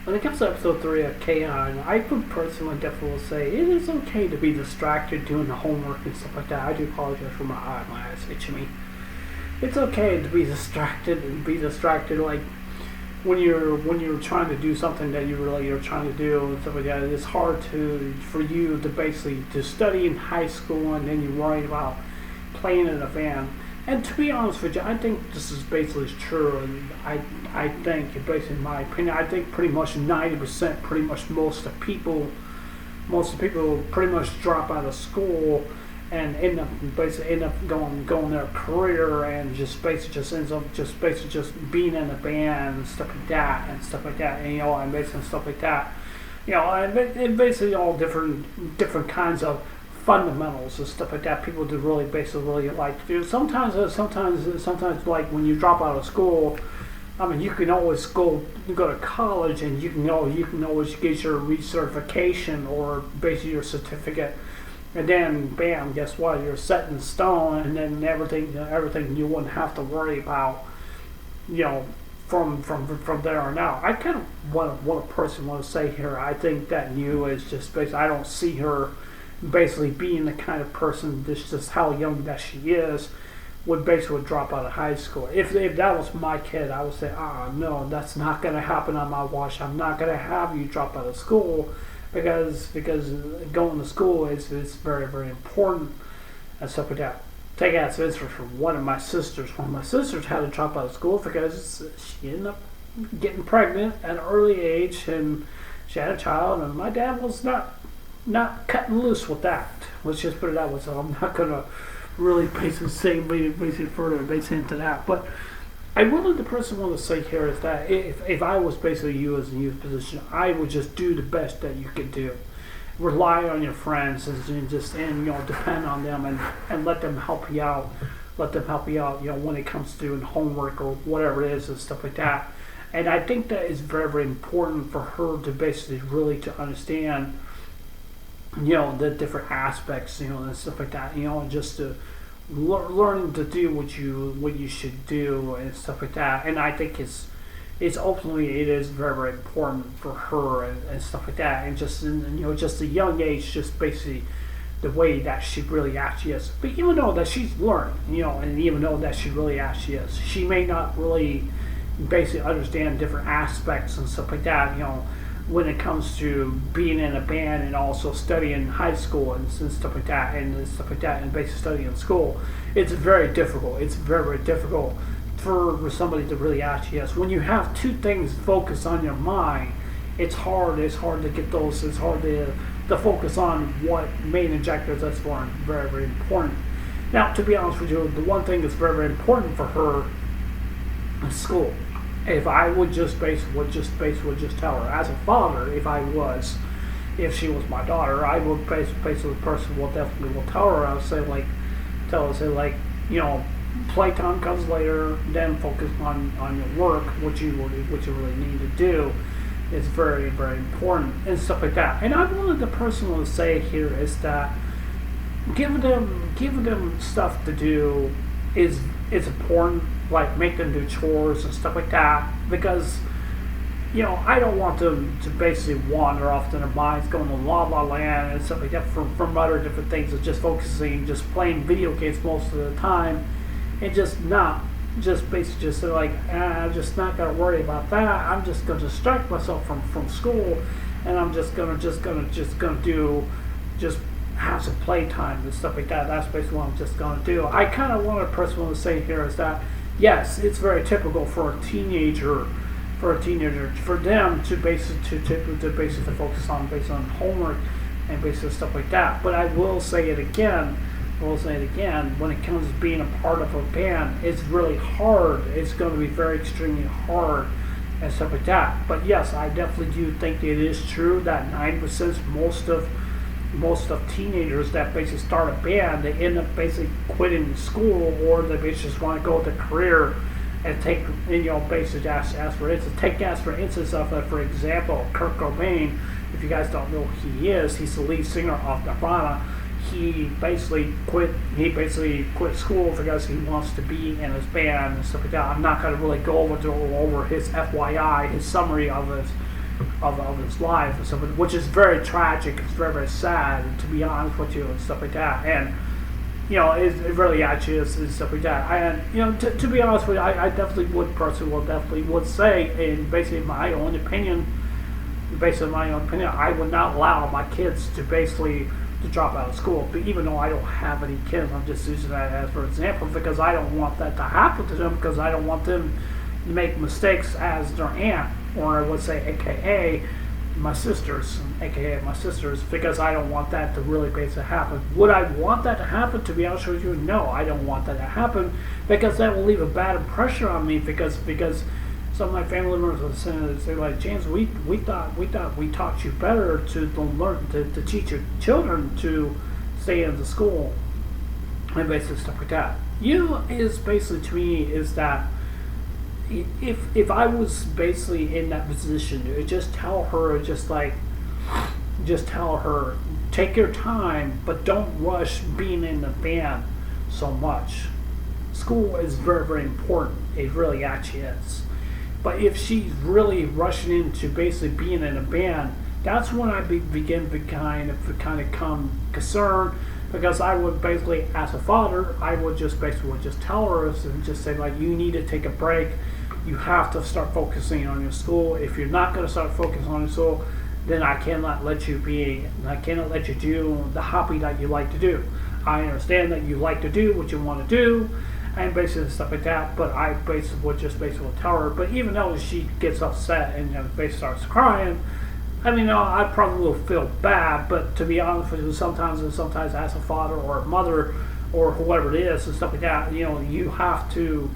when it comes to episode 3 of Keion, I would personally definitely say it is okay to be distracted doing the homework and stuff like that. I do apologize for my eye. My eyes itching me. It's okay to be distracted and be distracted like when you're trying to do something that you're trying to do and stuff like that. It's hard for you to basically to study in high school and then you're worried about playing in a band. And to be honest with you, I think this is basically true. And I think, basically in my opinion, I think pretty much 90%, pretty much most of the people pretty much drop out of school and end up going their career and just ends up just being in a band and stuff like that and and basically stuff like that. And basically all different kinds of fundamentals and stuff like that. People do really like to do. Sometimes like when you drop out of school, I mean you can always go to college and you can always get your recertification or basically your certificate, and then bam, guess what? You're set in stone, and then everything you wouldn't have to worry about, from there on out. I kind of what a person want to say here. I think that you is just basically. I don't see her basically being the kind of person, this just how young that she is, would basically drop out of high school. If that was my kid, I would say, no, that's not going to happen on my watch. I'm not going to have you drop out of school because going to school is very, very important and stuff like that. Take as instance from one of my sisters. One of my sisters had to drop out of school because she ended up getting pregnant at an early age and she had a child, and my dad was not cutting loose with that. Let's just put it that way. So I'm not gonna really basically further into that. But I really the person want to say here is that if I was basically you as a youth position, I would just do the best that you could do. Rely on your friends and depend on them and let them help you out. Let them help you out. When it comes to doing homework or whatever it is and stuff like that. And I think that is very, very important for her to basically really to understand the different aspects, and stuff like that, and just to learning to do what you should do and stuff like that. And I think it's ultimately it is very, very important for her and stuff like that. And just just a young age, just basically the way that she really actually is. But even though that she's learning, and even though that she really actually is, she may not really basically understand different aspects and stuff like that. When it comes to being in a band and also studying high school and stuff like that and basic studying in school, it's very difficult. It's very, very difficult for somebody to really actually yes. When you have two things focused on your mind, it's hard to get those. It's hard to focus on what main objectives that's for. Very, very important. Now, to be honest with you, the one thing that's very, very important for her is school. If I would just tell her as a father, if she was my daughter, I would basically the person will definitely tell her. I would say playtime comes later. Then focus on your work, what you really need to do. It's very, very important and stuff like that. And I wanted the person to say here is that giving them stuff to do is important. Like make them do chores and stuff like that, because I don't want them to basically wander off to their minds, going to La La Land and stuff like that from other different things, of just focusing, just playing video games most of the time, and I'm just not gonna worry about that. I'm just gonna distract myself from school, and I'm just gonna have some playtime and stuff like that. That's basically what I'm just gonna do. I kind of want a person to say here is that yes, it's very typical for a teenager, for them to basically focus on based on homework and basically stuff like that. But I will say it again. When it comes to being a part of a band, it's really hard. It's going to be very extremely hard and stuff like that. But yes, I definitely do think it is true that 9% most of teenagers that basically start a band, they end up basically quitting school, or they basically just want to go with a career and take, basically as for instance of, for example, Kurt Cobain. If you guys don't know who he is, he's the lead singer of Nirvana. He basically quit school because he wants to be in his band and stuff like that. I'm not going to really go over his FYI, his summary of of his life and stuff, which is very tragic. It's very, very sad, to be honest with you, and stuff like that. And it really actually is and stuff like that. And to be honest with you, I definitely would say, in basically my own opinion, I would not allow my kids to basically to drop out of school. But even though I don't have any kids, I'm just using that as for example because I don't want that to happen to them, because I don't want them to make mistakes as their aunt, or I would say AKA my sisters, because I don't want that to really basically happen. Would I want that to happen? To be honest with you, no, I don't want that to happen, because that will leave a bad impression on me, because some of my family members are saying, they're like, James, we thought we taught you better to learn to teach your children to stay in the school and basically stuff like that. Is basically to me is that if I was basically in that position, just tell her, take your time, but don't rush being in the band so much. School is very, very important. It really actually is. But if she's really rushing into basically being in a band, that's when I begin to kind of come concerned, because I would basically, as a father, I would just tell her and just say, like, you need to take a break. You have to start focusing on your school. If you're not going to start focusing on your school, then I cannot let you do the hobby that you like to do. I understand that you like to do what you want to do, and basically stuff like that, but I would tell her. But even though she gets upset and basically starts crying, I probably will feel bad. But to be honest with you, sometimes as a father or a mother or whoever it is and stuff like that, you have to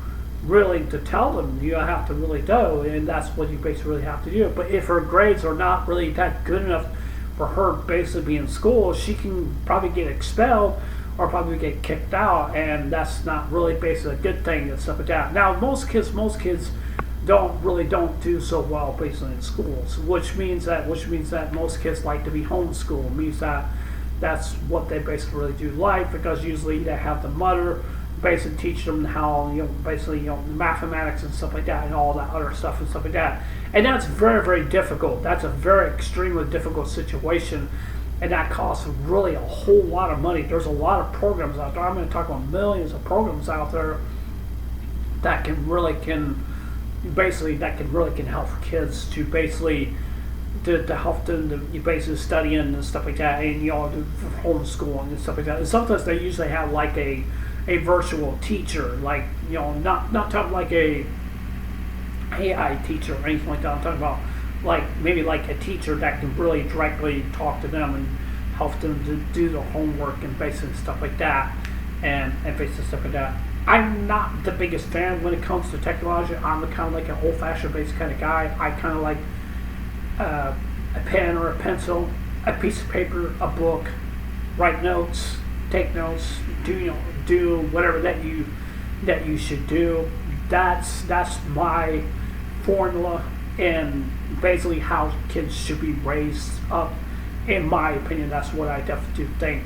really to tell them. You have to really do, and that's what you basically really have to do. But if her grades are not really that good enough for her basically be in school, she can probably get expelled or probably get kicked out, and that's not really basically a good thing and stuff like that. Now, most kids don't do so well basically in schools, which means that most kids like to be homeschooled. It means that that's what they basically really do like, because usually they have the mother basically teach them how mathematics and stuff like that, and all that other stuff and stuff like that. And that's very, very difficult. That's a very extremely difficult situation, and that costs really a whole lot of money. There's a lot of programs out there. I'm going to talk about millions of programs out there that can help kids to basically to help them to basically studying and stuff like that, and do homeschooling and stuff like that. And sometimes they usually have like a virtual teacher, like not talking like a AI teacher or anything like that. I'm talking about maybe like a teacher that can really directly talk to them and help them to do the homework and basically stuff like that, and basically stuff like that. I'm not the biggest fan when it comes to technology. I'm kind of like an old-fashioned based kind of guy. I kind of like a pen or a pencil, a piece of paper, a book, write notes, take notes, do whatever that you should do. That's my formula, and basically how kids should be raised up. In my opinion, that's what I definitely do think,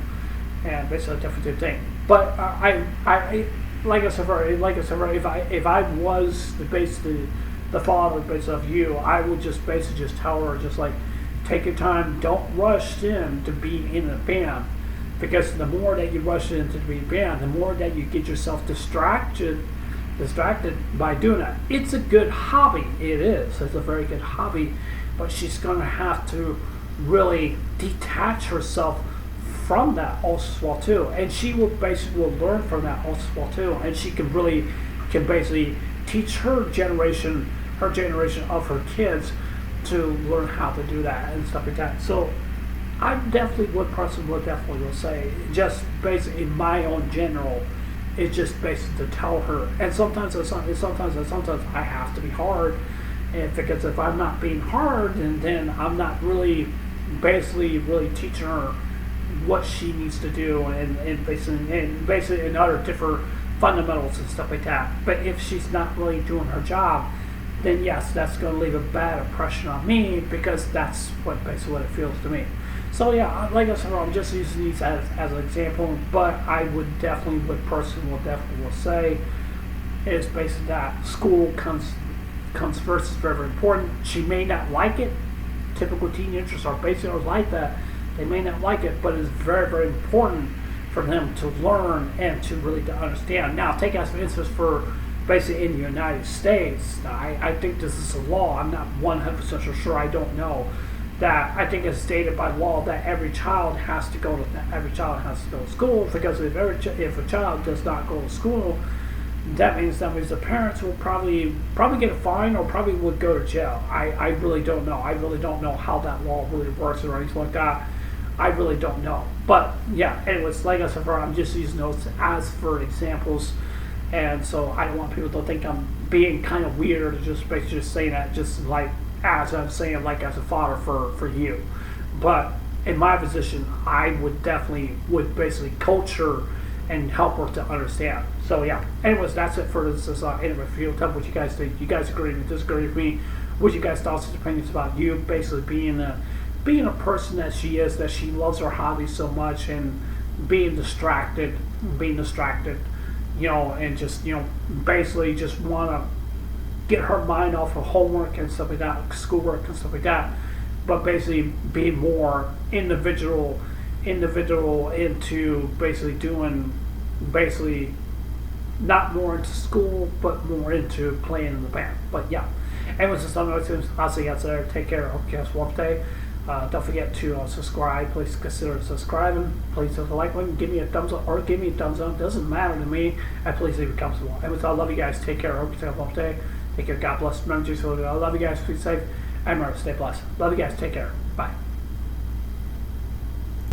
and basically definitely do think. But I like I said, if I was the father of you, I would just tell her, just like, take your time, don't rush in to be in a band, because the more that you rush into the band, the more that you get yourself distracted by doing that. It's a good hobby. It's a very good hobby, but she's going to have to really detach herself from that also as well too, and she will learn from that also as well too, and she can basically teach her generation of her kids to learn how to do that and stuff like that. So I definitely will say, just basically in my own general, it's just basically to tell her. And sometimes I have to be hard, and because if I'm not being hard, then I'm not really teaching her what she needs to do, and basically in other different fundamentals and stuff like that. But if she's not really doing her job, then yes, that's going to leave a bad impression on me, because that's what it feels to me. So yeah, like I said, I'm just using these as an example, but I would definitely, will say is basically that school comes first, is very, very important. She may not like it typical teenagers are basically like that. They may not like it, but it's very, very important for them to learn and to really to understand. Now, take as for instance for basically in the United States, I think this is a law. I'm not 100% sure. I don't know that. I think it's stated by law that every child has to go to school, because if a child does not go to school, that means the parents will probably get a fine, or probably would go to jail. I really don't know. I really don't know how that law really works or anything like that. I really don't know. But yeah, anyways, like I said, I'm just using those as for examples, and so I don't want people to think I'm being kind of weird or just basically just saying that just like as I'm saying, like as a father for you. But in my position, I would basically coach her and help her to understand. So yeah, anyways, that's it for this interview. If you tell me what you guys think, you guys agree with disagree with me, what you guys thoughts and opinions about you basically being a person that she is, that she loves her hobby so much, and being distracted, and just basically just want to get her mind off of homework and stuff like that, schoolwork and stuff like that, but basically being more individual into basically doing not more into school, but more into playing in the band. But yeah, anyways, it's something I'll see you guys there. Take care. Hope you guys have a wonderful day. Don't forget to subscribe. Please consider subscribing. Please hit the like button. Give me a thumbs up or give me a thumbs up. Doesn't matter to me. And please leave a comment below. Anyways, I love you guys. Take care. Hope you have a wonderful day. Take care. God bless. Remember, I love you guys. Be safe. And remember, stay blessed. Love you guys. Take care. Bye.